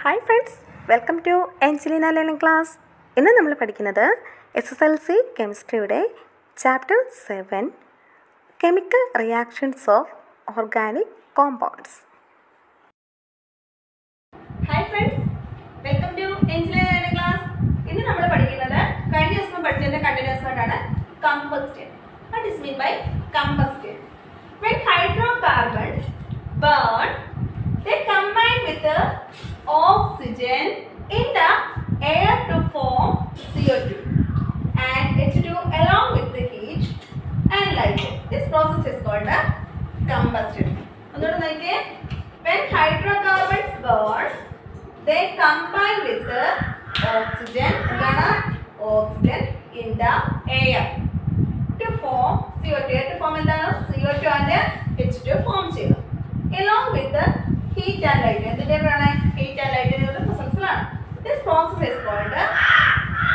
Hi friends, welcome to Angelina learning class. ഇന്ന് നമ്മൾ പഠിക്കുന്നത് SSLC കെമിസ്ട്രിയുടെ chapter 7 chemical reactions of organic compounds. Hi friends, welcome to Angelina learning class. ഇന്ന് നമ്മൾ പഠിക്കുന്നത് കഴിഞ്ഞ ദിവസം പഠിച്ചതിന്റെ കണ്ടിന്യൂസ് ആയിട്ടാണ് combustion. What is mean by combustion? When hydrocarbons burn, they combine with the oxygen in the air to form CO2 and H2 along with the heat and light. This process is called the combustion. When hydrocarbons burn, they combine with the oxygen in the air to form CO2. To form CO2 and H2 form ചെയ്യുന്നു. Along with the heat and light. എന്തിനാണ് heat and light ന്റെ പ്രസൻസിലാണ്. This process is called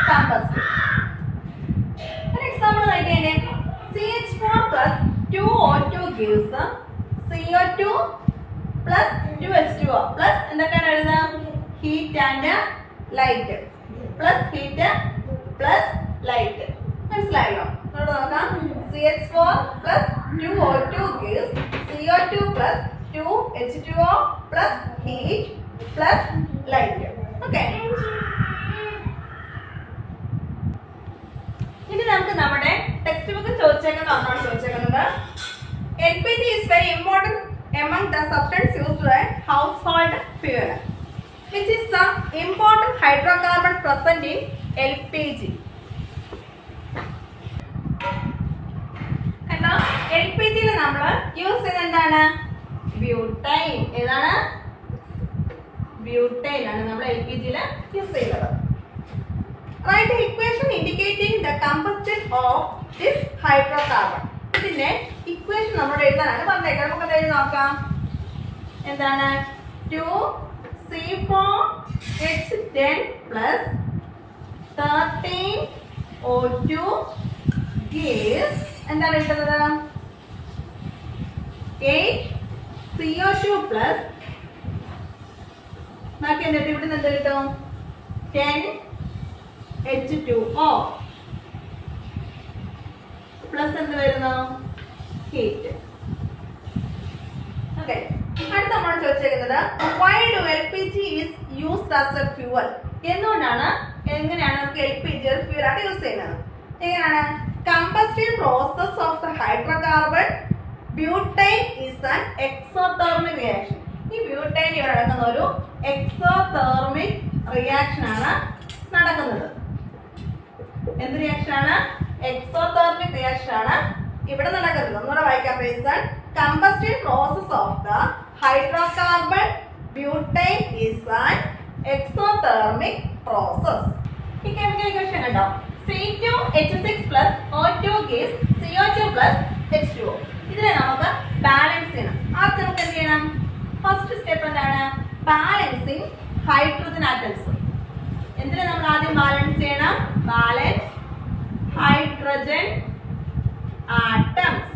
combustion. An example നോക്കിയേ, CH4 plus 2O2 gives CO2 plus 2H2O plus എന്തൊക്കെയാണ് എഴുതുക? Heat and light plus heat plus light. മനസ്സിലായല്ലോ? നോക്കാം. CH4 plus 2O2 gives CO2 plus 2H2O plus heat plus light. Okay. ഇനി നമുക്ക് നമ്മുടെ text book ചോദിച്ചേക്കുന്നത് LPG is very important among the substance used in household fuel. Which is the important hydrocarbon present in LPG? കണ്ടോ, LPG യിൽ നമ്മൾ use ചെയ്യുന്നത് എന്താണ്? Butyne. ഏതാണ്? ബ്യൂട്ടൈൻ ആണ് നമ്മൾ LPG യിൽ യൂസ് ചെയ്യുന്നത്. Write the equation indicating the combustion of this hydrocarbon. ഇതിന്റെ ഇക്വേഷൻ നമ്മൾ എഴുതാനാണ് പറഞ്ഞേക്കുന്നത്. നമുക്ക് എഴുതി നോക്കാം. എന്താണ്? 2C4H10 plus 13O2 gives എന്താണ് എഴുതുന്നത്? 8CO2 plus ബാക്കി എന്നിട്ട് ഇവിടെ നിന്ന് എന്ത് കിട്ടും? 10H2O പ്ലസ് എന്ത് വരുന്നു? ഹീറ്റ്. ഓക്കെ, അടുത്ത നമ്മൾ ചോദിച്ചേക്കുന്നത് why do LPG is used as a fuel? എങ്ങനെയാണ് നമുക്ക് LPG ഒരു ഫ്യൂൽ ആയിട്ട് യൂസ് ചെയ്യുന്നത്? എങ്ങനെയാണ്? Combustion process of the hydrocarbon butane is an exothermic reaction. ഈ ബ്യൂട്ടൈൻ ഇവിടെ നടക്കുന്ന ഒരു എക്സോതെർമിക് റിയാക്ഷൻ ആണ് നടക്കുന്നത്. എന്ത് റിയാക്ഷൻ ആണ്? എക്സോതെർമിക് റിയാക്ഷൻ ആണ് ഇവിടെ നടക്കുന്നത്. ഒന്നുകൂടെ വായിക്കാം. Combustion process of the hydrocarbon butane is an exothermic process. ഈ കെമിക്കൽ ഇക്വേഷൻ കണ്ടോ? C2H6 plus O2 gives CO2 plus H2O. ഇതിനെ നമുക്ക് ബാലൻസ് ചെയ്യണം. ആദ്യം നമുക്ക് എന്ത് ചെയ്യണം? ഫസ്റ്റ് സ്റ്റെപ്പ് എന്താണ്? Balancing hydrogen atoms. എന്തിനാ നമ്മൾ ആദ്യം ബാലൻസ് ചെയ്യണം? Balance hydrogen atoms.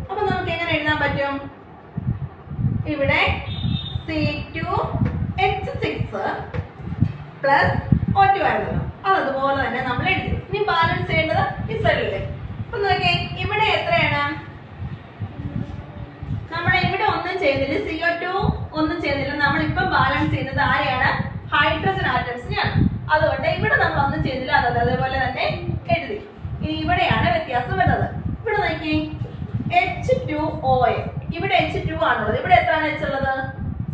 അപ്പൊ നമുക്ക് എങ്ങനെ എഴുതാൻ പറ്റും? ഇവിടെ C2H6 plus O2 ആയിരുന്നു. അതുപോലെ തന്നെ നമ്മൾ എഴുതി. ഇനി ബാലൻസ് ചെയ്യേണ്ടത് ഈ സൈഡിലെ. അപ്പൊ നോക്കിയേ, ഇവിടെ എത്രയാണ്? നമ്മുടെ ഇവിടെ ഒന്നും ചെയ്യുന്നില്ല, CO2 ഒന്നും ചെയ്യുന്നില്ല. നമ്മളിപ്പം ബാലൻസ് ചെയ്യുന്നത് ആരെയാണ്? ഹൈഡ്രോജൻ ആറ്റംസിനെയാണ്. അതുകൊണ്ട് ഇവിടെ നമ്മൾ ഒന്നും ചെയ്യുന്നില്ല, അതേപോലെ തന്നെ എഴുതി. ഇനി ഇവിടെയാണ് വ്യത്യാസം വരുന്നത്. ഇവിടെ നോക്കി, H2OA. ഇവിടെ H2 ആണുള്ളത്. ഇവിടെ എത്രയാണ് H ഉള്ളത്?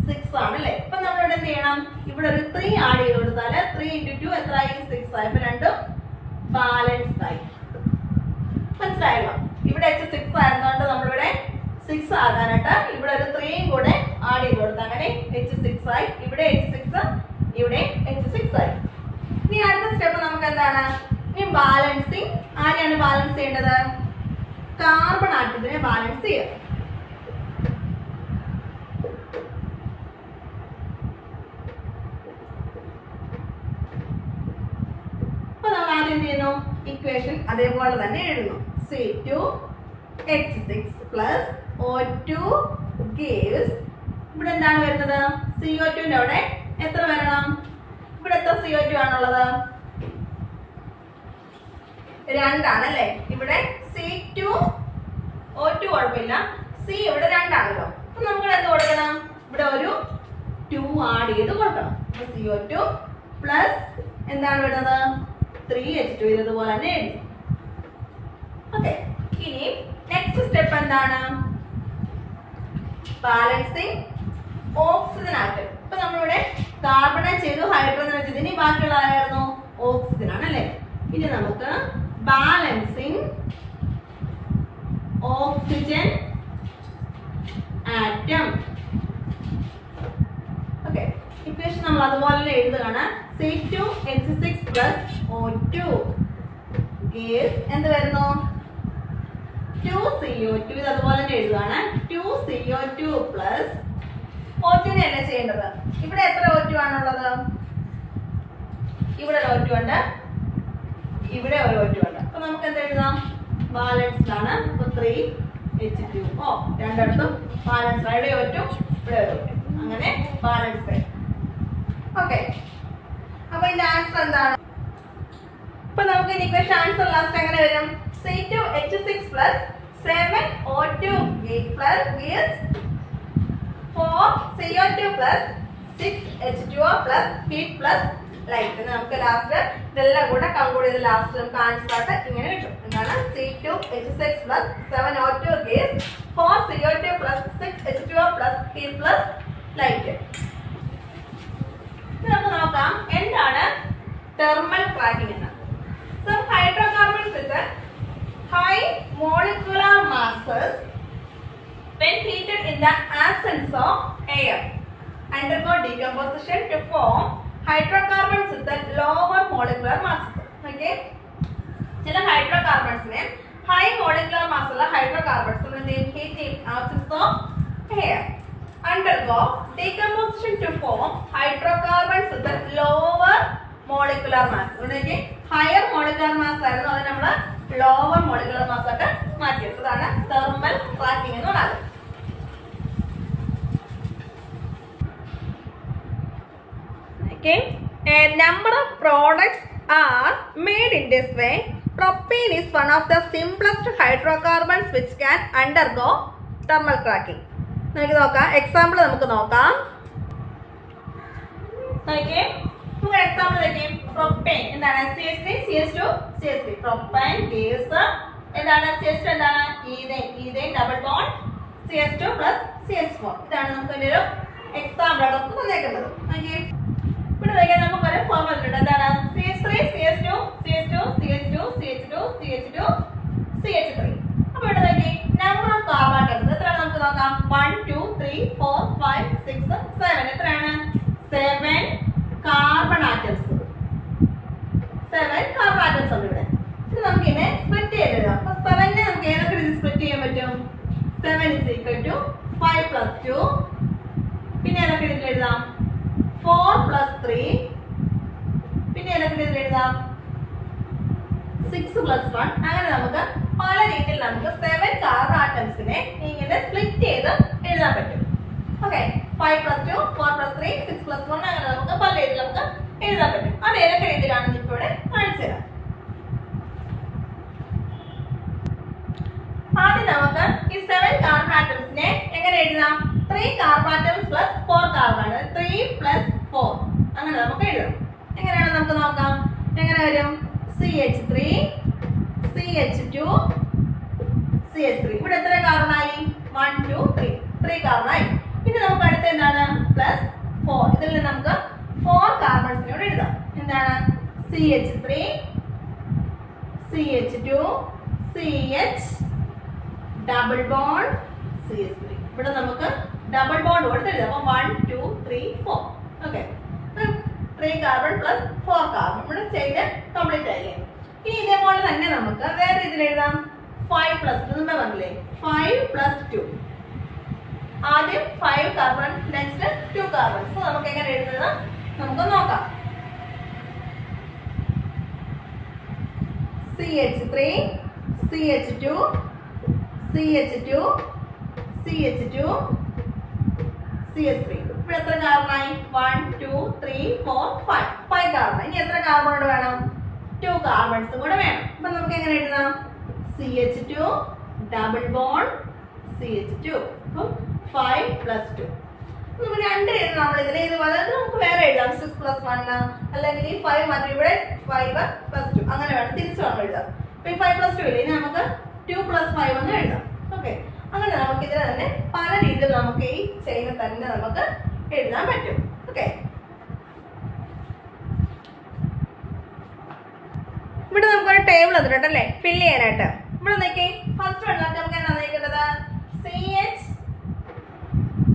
6 ആണ് അല്ലേ? അപ്പൊ നമ്മളിവിടെ എന്ത് ചെയ്യണം? ഇവിടെ ഒരു 3 ആഡ് ചെയ്ത് കൊടുത്താൽ 3 × 2 എത്രയായി? 6 ആയി. ഇപ്പൊ രണ്ടും ബാലൻസ് ആയി. മനസ്സിലായല്ലോ? ഇവിടെ H6 ആയിരുന്നോണ്ട് നമ്മളിവിടെ 6 ആകാനായിട്ട് ഇവിടെ ഒരു 3 കൂടെ ആഡ് ചെയ്ത് കൊടുത്താൽ അങ്ങനെ H6 ആയി. ഇവിടെ H6, ഇവിടെ H6 ആയി. ഇനി അടുത്ത സ്റ്റെപ്പ് നമുക്ക് എന്താണ്? ഇനി ബാലൻസിങ്. ആരെയാണ് ബാലൻസ് ചെയ്യേണ്ടത്? കാർബൺ ആറ്റത്തിനെ ബാലൻസ് ചെയ്യുക. അപ്പൊ നമ്മൾ ആദ്യം എന്ത് ചെയ്യുന്നു? ഇക്വേഷൻ അതേപോലെ തന്നെ എഴുതുന്നു. C2H6 plus O2 gives ഇവിടെ എന്താണ് വരുന്നത്? CO2ന്റെ അവിടെ എത്ര വരണം? ഇവിടെ എത്ര CO2 ആണുള്ളത്? 2 ആണല്ലേ. ഇവിടെ C2O2 കുഴപ്പമില്ല, C ഇവിടെ 2 ആണല്ലോ. അപ്പൊ നമുക്ക് എന്ത് കൊടുക്കണം? ഇവിടെ ഒരു 2 ആഡ് ചെയ്ത് കൊടുക്കണം. അപ്പൊ CO2 പ്ലസ് എന്താണ് വരുന്നത്? 3H2 ഇതുപോലെ തന്നെ എഴുതി. ഓക്കെ, ഇനി നെക്സ്റ്റ് സ്റ്റെപ്പ് എന്താണ്? Balancing oxygen atom. ഇപ്പൊ നമ്മളിവിടെ കാർബണേ ചെയ്തു, ഹൈഡ്രജൻ വെച്ചത്, ഇനി ബാക്കിയുള്ള ആരായിരുന്നു? ഓക്സിജൻ ആണല്ലേ. ഇനി നമുക്ക് balancing oxygen atom. Okay, equation നമ്മൾ അതുപോലെ എഴുതുകയാണ്. C2H6 plus O2 gas എന്ത് വരുന്നു? 2CO2. ഇത് അതുപോലെ തന്നെ എഴുതുകയാണ്. 2CO2 plus O2 നെ അല്ലേ ചെയ്യേണ്ടത്? ഇവിടെ എത്ര O2 ആണുള്ളത്? ഇവിടെ ഒരു O2 ഉണ്ട്, ഇവിടെ ഒരു O2 ഉണ്ട്. അപ്പൊ നമുക്ക് എന്ത് എഴുതാം? ബാലൻസ്ഡ് ആണ്. അപ്പൊ 3H2O രണ്ടിടത്തും ബാലൻസ്ഡ്. ഇവിടെ O2, ഇവിടെ ഒരു O2, അങ്ങനെ ബാലൻസ്ഡ്. ഓക്കെ, അപ്പൊ ഇതിന്റെ ആൻസർ എന്താണ്? ഇപ്പൊ നമുക്ക് ഇക്വേഷൻ ആൻസർ ലാസ്റ്റ് എങ്ങനെ വരും? C2H6 plus 7O2 plus gas 4CO2 plus 6H2O plus heat plus light. നമുക്ക് ലാസ്റ്റ് ഇതെല്ലാം കൂടെ കൺക്ലൂഡ് ചെയ്ത് ലാസ്റ്റ് നമുക്ക് ആൻസർ ആയിട്ട് ഇങ്ങനെ കിട്ടും. എന്താണ്? C2H6 plus 7O2 gas 4CO2 plus 6H2O plus heat plus light. നമുക്ക് നോക്കാം എന്താണ് തെർമൽ ക്രാക്കിംഗ് എന്ന്. Some hydrocarbons with high molecular masses, when heated in the absence of air, undergo decomposition to form hydrocarbons with lower molecular masses. Okay, ചില ഹൈഡ്രോകാർബൺസിനെ high molecular mass ഉള്ള hydrocarbons heat in absence of air undergo decomposition to form hydrocarbons with lower molecular mass. ഇവിടെ higher molecular mass ആയിരുന്നു, അത് നമ്മൾ lower molecular mass ആയിട്ട് മാറ്റിയത്. അതാണ് thermal cracking എന്ന് പറയുന്നത്. Okay, a number of products are made in this way. Propane is one of the simplest hydrocarbons which can undergo thermal cracking. നമുക്ക് നോക്കാം, എക്സാമ്പിൾ നമുക്ക് നോക്കാം. എക്സാമ്പിൾ പ്രൊപ്പൈൻ എന്താണ്? CH3 CH2 CH3. Propyne gas എന്താണ്? CH2 എന്താണ്? Ethane. Ethane double bond CH2 plus CH4. ഇതാണ് നമുക്ക് ഒരു എക്സാമ്പിൾ ആയിട്ട് തന്നേക്കുന്നത്. ഇവിടെ നമുക്കൊരു ഫോർമുല ഉണ്ട്. എന്താണ്? CH3 CH2 CH2 CH2 CH2 CH2 CH3. അപ്പൊ ഇവിടെ നമ്പർ ഓഫ് കാർബൺ ആറ്റംസ് എത്രയാണ് നമുക്ക് നോക്കാം. 1 2 3 4 5 6 7. എത്രയാണ്? 7 കാർബൺ ആറ്റംസ്. 7 കാർബൺ ആറ്റംസ് ഉണ്ട് ഇവിടെ. ഇത് നമുക്ക് ഇതിനെ സ്പ്ലിറ്റ് ചെയ്ത് എഴുതാം. അപ്പൊ 7 നെ നമുക്ക് ഏതൊക്കെ രീതിയിൽ സ്പ്ലിറ്റ് ചെയ്യാൻ പറ്റും? 7 is equal to 5 plus 2. പിന്നെ ഏതൊക്കെ രീതിയിൽ എഴുതാം? 4 plus 3. പിന്നെ ഏതൊക്കെ രീതിയിൽ എഴുതാം? 6 plus 1. അങ്ങനെ നമുക്ക് പല രീതിയിൽ നമുക്ക് 7 കാർബൺ ആറ്റംസിനെ ഇങ്ങനെ സ്പ്ലിറ്റ് ചെയ്ത് എഴുതാൻ പറ്റും. ഓക്കെ, 5 plus 2 4 plus 3 6 plus 1 അങ്ങനെ നമുക്ക് പല രീതിയിൽ നമുക്ക് എഴുതാൻ പറ്റും. അത് ഏതൊക്കെ രീതിയിലാണെന്ന് ഇപ്പോൾ ഇവിടെ കാണിച്ചു തരാം. ആദ്യം നമുക്ക് ഈ 7 കാർബൺ ആറ്റംസിനെ എങ്ങനെ എഴുതാം? 3 carbon atoms plus 4 carbon, 3 plus 4 അങ്ങനെ നമുക്ക് എഴുതാം. എങ്ങനെയാണ് നമുക്ക് നോക്കാം. എങ്ങനെ വരും? CH3 CH2 CH3. ഇവിടെ എത്ര കാർബണായി? 1 2 3 3 കാർബണായി. പിന്നെ നമുക്ക് അടുത്ത എന്താണ്? പ്ലസ് 4. ഇതിൽ നിന്ന് നമുക്ക് 4 കാർബൺസിനോട് എഴുതാം. എന്താണ്? CH3 CH2 CH double bond CH3. ഇവിടെ നമുക്ക് ഡബിൾ ബോണ്ട് കൊടുത്ത് എഴുതാം. അപ്പൊ 1 2 3 4. ഓക്കെ, 3 കാർബൺ പ്ലസ് 4 കാർബൺ ഇവിടെ ചെയ്ത് കംപ്ലീറ്റ് ആയില്ലേ. ഇനി ഇതേപോലെ തന്നെ നമുക്ക് വേറെ ഇതിൽ എഴുതാം. 5 plus 2 എന്താ പറഞ്ഞില്ലേ? 5 plus 2. ആദ്യം 5 കാർബൺ, നെക്സ്റ്റ് 2 കാർബൺ. സോ നമുക്ക് എങ്ങനെ എഴുതുന്നത് നമുക്ക് നോക്കാം. CH3 CH2 CH2 CH2 CH3. ഇവിടെ എത്ര കാർബണായി? 1 2 3 4 5 കാർബൺ. ഇനി എത്ര കാർബൺ കൂടെ വേണം? 2 കാർബൺസും കൂടെ വേണം. അപ്പൊ നമുക്ക് എങ്ങനെ എഴുതാം? CH2 double bond CH2. അപ്പം 5 + 2. നമുക്ക് 2 എഴുതാം. നമ്മൾ ഇതിനെ ഇതുപോലെ നമുക്ക് വേറെ എഴുതാം. 6 + 1 അല്ലെങ്കിൽ ഈ 5 മാറ്റി ഇവിടെ 5 + 2 അങ്ങനെ വേണം. തിരിച്ചു വേണം എഴുതാം. അപ്പൊ ഈ 5 + 2 ഇല്ല. ഇനി നമുക്ക് 2 + 5 എന്ന് എഴുതാം. ഓക്കെ, അങ്ങനെ നമുക്ക് ഇതിനെ തന്നെ പല രീതിയിൽ നമുക്ക് ഈ ചെയിന് തന്നെ നമുക്ക് എഴുതാൻ പറ്റും. ഓക്കെ, ഇവിടെ നമുക്കൊരു ടേബിൾ തന്നിട്ടുണ്ടല്ലേ ഫില്ല് ചെയ്യാനായിട്ട്. ഇവിടെ നോക്കി ഫസ്റ്റ് വണ്ണിനകത്ത് നമുക്ക് എന്താ നോക്കേണ്ടത്? CH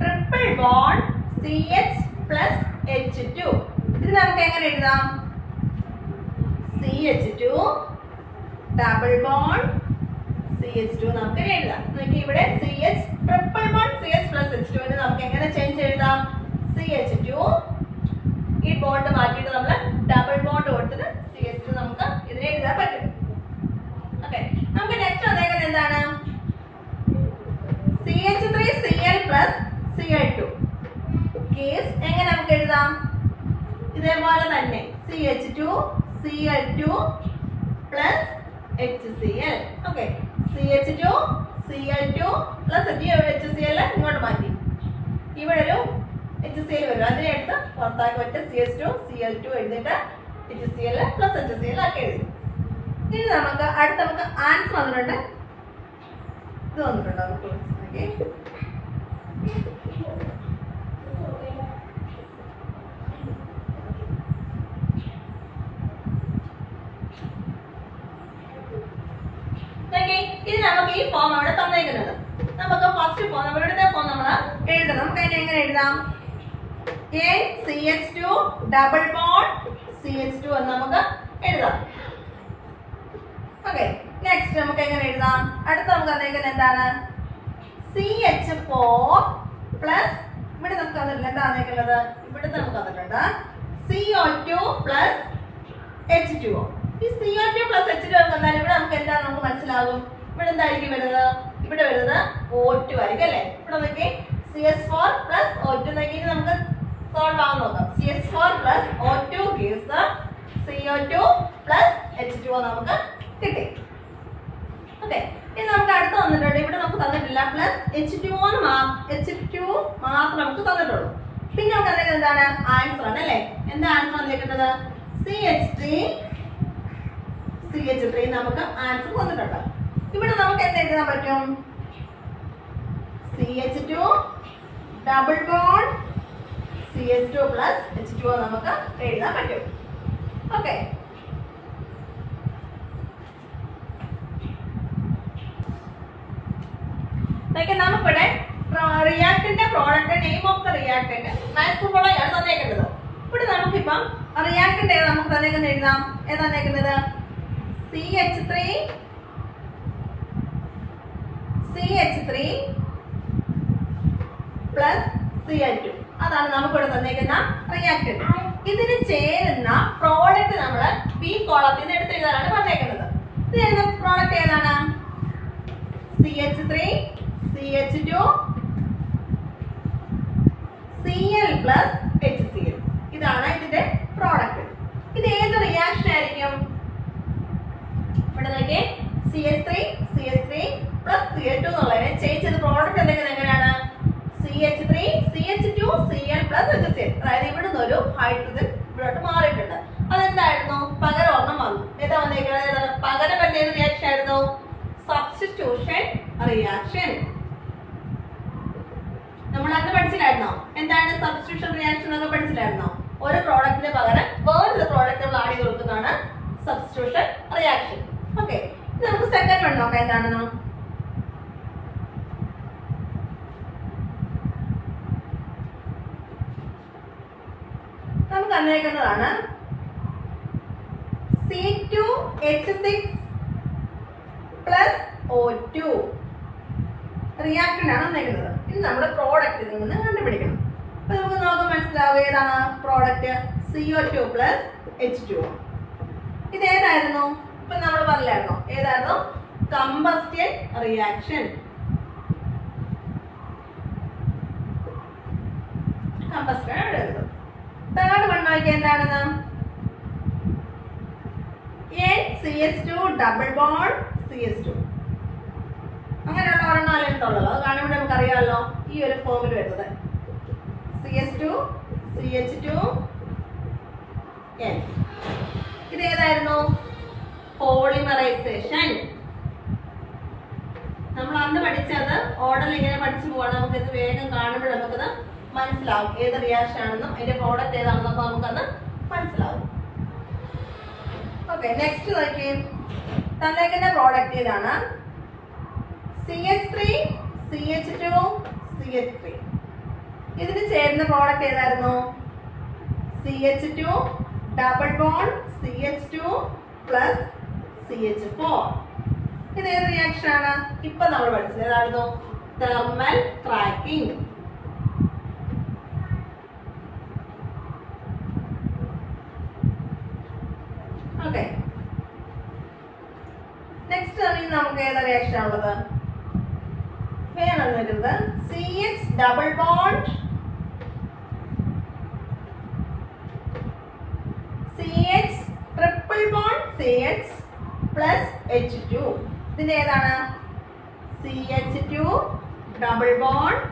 triple bond CH + H2. ഇത് നമുക്ക് എങ്ങനെ എഴുതാം? CH2 ഡബിൾ ബോണ്ട് CH2 നമുക്ക് എഴുതാം. നോക്കി ഇവിടെ CH triple bond CH + H2 നെ നമുക്ക് എങ്ങനെ ചേഞ്ച് എഴുതാം? CH2 ഈ ബോണ്ട് മാറ്റിയിട്ട് നമ്മൾ ഡബിൾ ബോണ്ട് കൊടുത്തിട്ട് CH2 നമുക്ക് ഇതിനെ എഴുതാൻ പറ്റും. ഓക്കെ, നമുക്ക് നെക്സ്റ്റ് വന്നേക്കുന്നത് എന്താണ്? CH3Cl + Cl2 കേസ് എങ്ങനെ നമുക്ക് എഴുതാം? ഇതേപോലെ തന്നെ CH2 Cl2 + HCl. Okay, CH2 Cl2 + HCl ഇങ്ങോട്ട് മാറ്റി. ഇവിടെ ഒരു HCl വരും. അതിനെ എടുത്ത് പുറത്താക്കി വെച്ച് CH2 Cl2 എഴുതിയിട്ട് HCl + HCl ആക്കി എഴുതി. ഇനി നമുക്ക് അടുത്ത നമുക്ക് ആൻസർ വന്നിട്ടുണ്ട്. ഇത് വന്നിട്ടുണ്ടോ? നമുക്ക് ഇത് നമുക്ക് ഈ ഫോം അവിടെ തന്നേക്കുന്നത്. നമുക്ക് ഫസ്റ്റ് ഫോം ഇവിടുത്തെ ഫോം നമ്മൾ എഴുതണം. നമുക്ക് അതിനെ എങ്ങനെ എഴുതാം? CH2 ഡബിൾ ബോണ്ട് CH2 എന്ന് നമുക്ക് എഴുതാം. ഓക്കെ, നെക്സ്റ്റ് നമുക്ക് എങ്ങനെ എഴുതാം? അടുത്ത നമുക്ക് തന്നേക്കുന്നത് എന്താണ്? CH4 പ്ലസ് ഇവിടെ നമുക്ക് തന്നിട്ടില്ല. എന്താ തന്നേക്കുന്നത്? ഇവിടെ നമുക്ക് തന്നിട്ടുണ്ട് CO2 + H2O. ഈ CO2 + H2O വന്നാൽ ഇവിടെ നമുക്ക് എന്താ നമുക്ക് മനസ്സിലാകും? ഇവിടെ എന്തായിരിക്കും വരുന്നത്? ഇവിടെ വരുന്നത് O2 ആയിരിക്കും അല്ലേ? ഇവിടെ നോക്കി CH4 + O2 നോക്കി നമുക്ക് സോൾവ് ആവാൻ നോക്കാം. CH4 + O2 gives CO2 + H2O നമുക്ക് കിട്ടി. ഓക്കെ, ഇനി നമുക്ക് അടുത്ത് വന്നിട്ടുണ്ട്. ഇവിടെ നമുക്ക് തന്നിട്ടില്ല H2 മാത്രം നമുക്ക് തന്നിട്ടുള്ളൂ. പിന്നെ നമുക്ക് അറിയാം എന്താണ് ആൻസർ ആണ് അല്ലേ? എന്താ ആൻസർ വന്നിരിക്കുന്നത്? CH3 നമുക്ക് ആൻസർ തന്നിട്ടുണ്ട്. ഇവിടെ നമുക്ക് എന്ത് എഴുതാൻ പറ്റും? CH2 double bond CH2 + H2O നമുക്ക് എഴുതാൻ പറ്റും. ഓക്കെ, നമുക്കിവിടെ റിയാക്ടന്റെ product name of the reactant മാക്സിമോളാണ് തന്നേക്കുന്നത്. ഇവിടെ നമുക്കിപ്പം റിയാക്ടന്റ് ഏതാ നമുക്ക് തന്നേക്കുന്നത് എഴുതാം. ഏതാ തന്നേക്കുന്നത്? CH3 + Cl2 അതാണ് നമുക്കിവിടെ തന്നേക്കുന്ന റിയാക്ടന്റ്. ഇതിന് ചേരുന്ന പ്രോഡക്റ്റ് നമ്മൾ ബി കോളത്തിൽ നിന്ന് എടുത്ത് എഴുതാനാണ് പറഞ്ഞേക്കുന്നത്. ഇത് ചേരുന്ന പ്രോഡക്റ്റ് ഏതാണ്? CH3 CH2 Cl + HCl. ഇതാണ് ഇതിന്റെ പ്രോഡക്റ്റ്. ഇത് ഏത് റിയാക്ഷൻ ആയിരിക്കും? ഇവിടെ നോക്കിയേ CH3 + Cl2 എന്നുള്ളതിനെ ചേഞ്ച് ചെയ്ത് പ്രോഡക്റ്റ് എന്തെങ്കിലും എങ്ങനെയാണ്? CH3 CH2 Cl + HCl. അതായത് ഇവിടുന്ന് ഒരു ഹൈഡ്രജൻ ഇവിടോട്ട് മാറിയിട്ടുണ്ട്. അതെന്തായിരുന്നു? പകരം ഒരെണ്ണം വന്നു. ഏതാ വന്നേക്കുന്നത്? പകരം വരുന്ന ഏത് റിയാക്ഷൻ ആയിരുന്നു? Substitution reaction. നമ്മൾ അന്ന് പഠിച്ചില്ലായിരുന്നോ? എന്താണ് സബ്സ്റ്റിറ്റ്യൂഷൻ റിയാക്ഷൻ എന്നൊക്കെ പഠിച്ചില്ലായിരുന്നോ? ഒരു പ്രോഡക്റ്റിന് പകരം വേറൊരു പ്രോഡക്റ്റ് നമ്മൾ ആഡ് ചെയ്ത് കൊടുക്കുന്നതാണ് സബ്സ്റ്റിറ്റ്യൂഷൻ റിയാക്ഷൻ. ഓക്കെ, നമുക്ക് സെക്കൻഡ് വൺ നോക്കാം എന്താണെന്ന്. നമുക്ക് തന്നേക്കുന്നതാണ് C2H6 + O2 റിയാക്ടന്റ് ആണ് തന്നേക്കുന്നത്. ഇത് നമ്മുടെ പ്രോഡക്റ്റിൽ നിന്ന് കണ്ടുപിടിക്കണം. അപ്പൊ നമുക്ക് നോക്കാൻ മനസ്സിലാവുക ഏതാണ് പ്രോഡക്റ്റ്? CO2 + H2O. ഇത് ഏതായിരുന്നു? ഇപ്പൊ നമ്മൾ പറഞ്ഞായിരുന്നോ ഏതായിരുന്നു? Combustion reaction. കമ്പസ്റ്റർ ആണ് ഇവിടെ എഴുതുന്നത്. തേർഡ് വൺ നോക്കിയാൽ എന്താണെന്ന് NCH2 ഡബിൾ ബോണ്ട് CH2 അങ്ങനെയുള്ള ഒരെണ്ണം എന്തുള്ളത് അത് കാണുമ്പോൾ നമുക്ക് അറിയാമല്ലോ ഈ ഒരു ഫോമിൽ വരുന്നത് CH2 CH2 N. ഇത് ഏതായിരുന്നു പോളിമറൈസേഷൻ. നമ്മൾ അന്ന് പഠിച്ചത് ഓർഡറിൽ ഇങ്ങനെ പഠിച്ചു പോവാണ്. നമുക്കിത് വേഗം കാണുമ്പോൾ നമുക്കത് മനസ്സിലാവും ഏത് റിയാക്ഷൻ ആണെന്നും അതിന്റെ പ്രോഡക്റ്റ് ഏതാണെന്നൊക്കെ നമുക്കത് മനസ്സിലാവും. ഓക്കെ, നെക്സ്റ്റ് നോക്കി തന്നേക്കുന്ന പ്രോഡക്റ്റ് ഇതാണ് CH3 CH2 CH3. ഇതിന് ചേരുന്ന പ്രോഡക്റ്റ് ഏതായിരുന്നു CH2 double bond CH2 plus CH4. ഇത് ഏത് റിയാക്ഷൻ ആണ് ഇപ്പൊ നമ്മൾ പഠിച്ചത് ഏതായിരുന്നു തെർമൽ ക്രാക്കിംഗ്. ഓക്കെ, നെക്സ്റ്റ് നമുക്ക് ഏതാ റിയാക്ഷൻ ഉള്ളത് വേണം വരുന്നത് CH double bond CH triple bond CH plus H2. ഇതിന്റെ ഏതാണ് CH2 ഡബിൾ ബോണ്ട്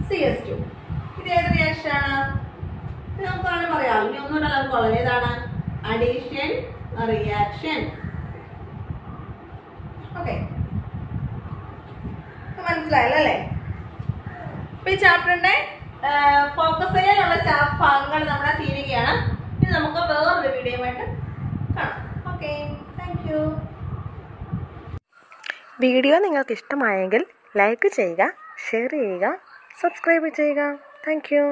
CH2. ഇത് ഏത് റിയാക്ഷൻ ആണ് ഇത് നമുക്ക് കാണാൻ പറയാം. ഇനി ഒന്നുകൂടെ നമുക്ക് വളരെ ഏതാണ് അഡീഷൻ റിയാക്ഷൻ. ഓക്കെ, മനസ്സിലായല്ലോ അല്ലേ? ഇപ്പൊ ഈ ചാപ്റ്ററിന്റെ ഫോക്കസ് ചെയ്യാനുള്ള ഭാഗങ്ങൾ നമ്മുടെ തീരുകയാണ്. ഇത് നമുക്ക് വേറൊരു വീഡിയോയുമായിട്ട് കാണാം. Okay, thank you. വീഡിയോ നിങ്ങൾക്ക് ഇഷ്ടമായെങ്കിൽ ലൈക്ക് ചെയ്യുക, ഷെയർ ചെയ്യുക, സബ്സ്ക്രൈബ് ചെയ്യുക. Thank you.